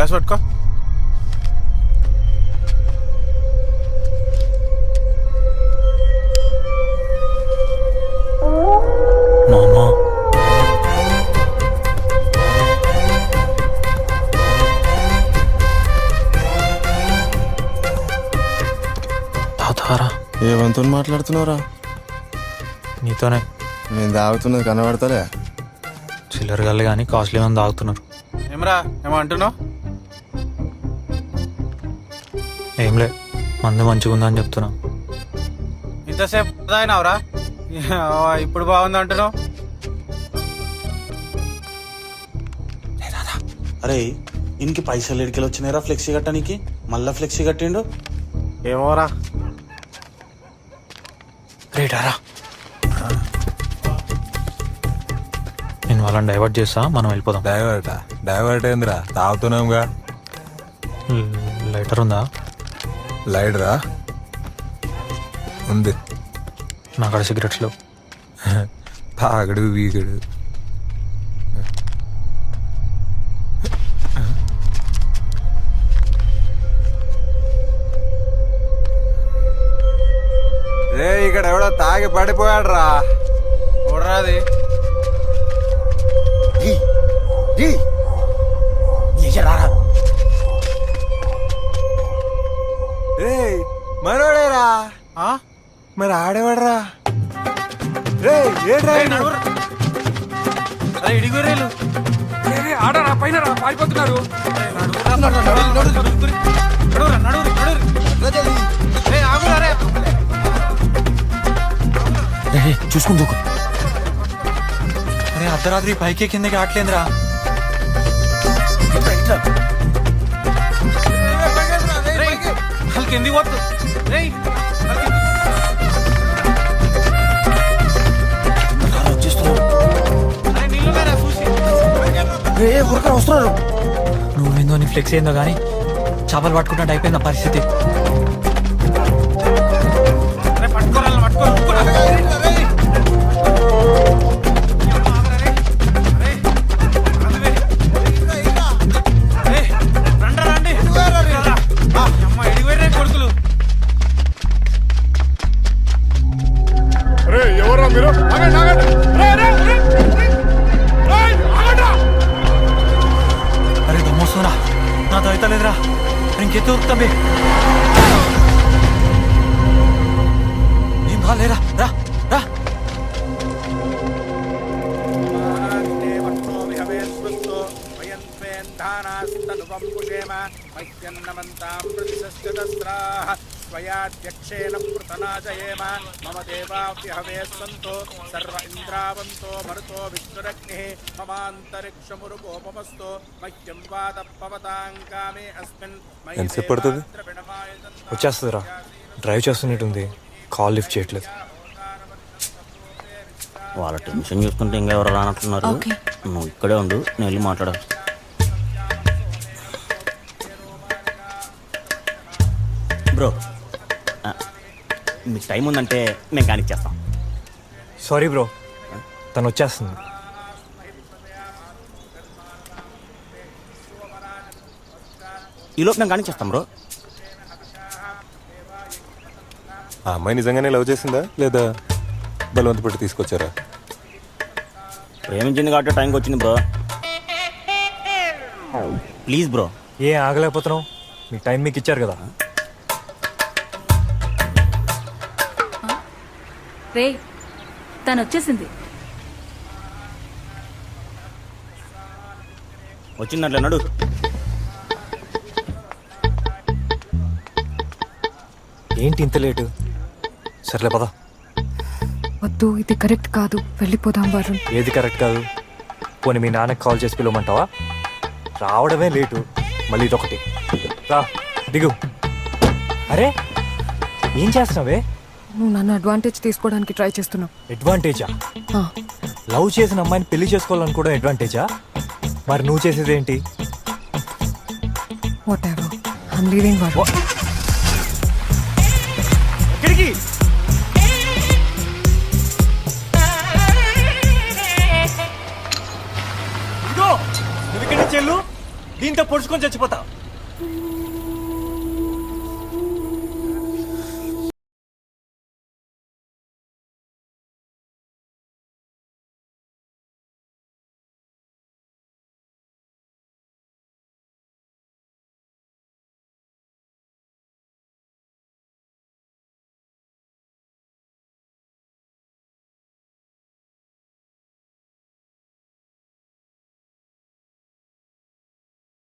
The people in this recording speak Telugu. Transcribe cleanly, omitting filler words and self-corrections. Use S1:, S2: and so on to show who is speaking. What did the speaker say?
S1: గ్లాస్ పట్టుకో.
S2: మామా తాతారా
S1: ఏమంతో మాట్లాడుతున్నావురా?
S2: నీతోనే.
S1: నేను తాగుతున్నది కనబడతలే.
S2: చిల్లర గల్లి కానీ కాస్ట్లీ మంది తాగుతున్నారు.
S1: ఏమరా ఏమంటున్నావు?
S2: ఏంలే, మందు మంచిగా ఉందని చెప్తున్నా.
S1: ఇంతసేపు తాగినావురా? ఇప్పుడు బాగుంది అంటున్నావు.
S3: అరే ఇన్కి పైసలు ఎడికెళ్ళి వచ్చినాయిరా ఫ్లెక్సీ కట్టడానికి? మళ్ళా ఫ్లెక్సీ కట్టిండు.
S1: ఏమోరా.
S2: రేటారా, నేను వాళ్ళని డైవర్ట్ చేస్తా, మనం వెళ్ళిపోదాం.
S4: డైవర్ట్ ఏందిరా? తాగుతున్నాంగా.
S2: లైటర్ ఉందా?
S4: లైడరా ఉంది.
S2: నాకాడ సిగరెట్స్ లేవు.
S4: తాగడు వీగడు. రే ఇక్కడ ఎవడో తాగి పడిపోయాడు రా.
S1: చూడరాది.
S4: రే మరోడేరా. మరి ఆడేవాడరా? రే ఏడ్రా?
S1: అరే ఇడిగురేలు
S4: ఆడరా పైన రా, పారిపోతున్నారు.
S2: చూసుకుని దూకు. అరే అర్ధరాత్రి పైకి కిందకి ఆటలేదురా.
S1: కింది పోతు.
S2: వస్తున్నారు. నువ్వేందో నీ ఫ్లెక్స్ ఏందో కానీ చేపలు పట్టుకున్నట్టు అయిపోయింది పరిస్థితి. అరే దమ్మోస్తురా, నాతో అయితే లేదురా. ఇంకెత్తు తమ్మి. ఏం బాగాలేరా, రా రా.
S5: స్వయాధ్యక్షేణ పృతనాజయేమ మమ దేవాభ్యహవే సంతో సర్వ ఇంద్రావంతో మరుతో విష్ణురగ్నిః మమాంతరిక్షమురుగోపమస్తు మహ్యం వాదపవతాం కామే అస్మిన్.
S4: ఎంతసేపు పడుతుంది?
S2: వచ్చేస్తుందిరా. డ్రైవ్ చేస్తున్నట్టుంది, కాల్ లిఫ్ట్ చేయట్లేదు.
S3: వాళ్ళ టెన్షన్ చూసుకుంటే ఇంకా ఎవరు రానట్టున్నారు. నువ్వు ఇక్కడే ఉండు, నేను వెళ్ళి మాట్లాడాలి. బ్రో మీకు టైం ఉందంటే మేము కానిచ్చేస్తాం.
S2: సారీ బ్రో, తను వచ్చేస్తుంది.
S3: ఈలోపు మేము కానిచ్చేస్తాం బ్రో.
S4: ఆ అమ్మాయి నిజంగానే లవ్ చేసిందా లేదా బలవంత పెట్టి తీసుకొచ్చారా?
S3: ప్రేమించింది కాబట్టి టైంకి వచ్చింది బ్రో. Please bro.
S2: ఏ ఆగలేకపోతున్నావు? మీ టైం మీకు ఇచ్చారు కదా.
S6: రే తను వచ్చేసింది.
S3: వచ్చిందంటే నడు.
S2: ఏంటి ఇంత లేటు? సర్లే పద.
S7: వద్దు, ఇది కరెక్ట్ కాదు, వెళ్ళిపోదాం వరుణ్.
S2: ఏది కరెక్ట్ కాదు? పోనీ మీ నాన్నకి కాల్ చేసి పిలవమంటావా? రావడమే లేటు, మళ్ళీ ఇదొకటి. రా దిగు. అరే ఏం చేస్తున్నావే?
S7: నువ్వు నన్ను అడ్వాంటేజ్ తీసుకోవడానికి ట్రై చేస్తున్నావు.
S2: అడ్వాంటేజా? లవ్ చేసిన అమ్మాయిని పెళ్లి చేసుకోవాలనుకోవడం అడ్వాంటేజా? మరి నువ్వు చేసేది ఏంటి?
S7: Whatever, I'm leaving Varun.
S2: ఎక్కడికి? ఇదిగో నువ్వు ఇక్కడి నుంచి వెళ్ళు, దీంతో పొడుచుకొని చచ్చిపోతా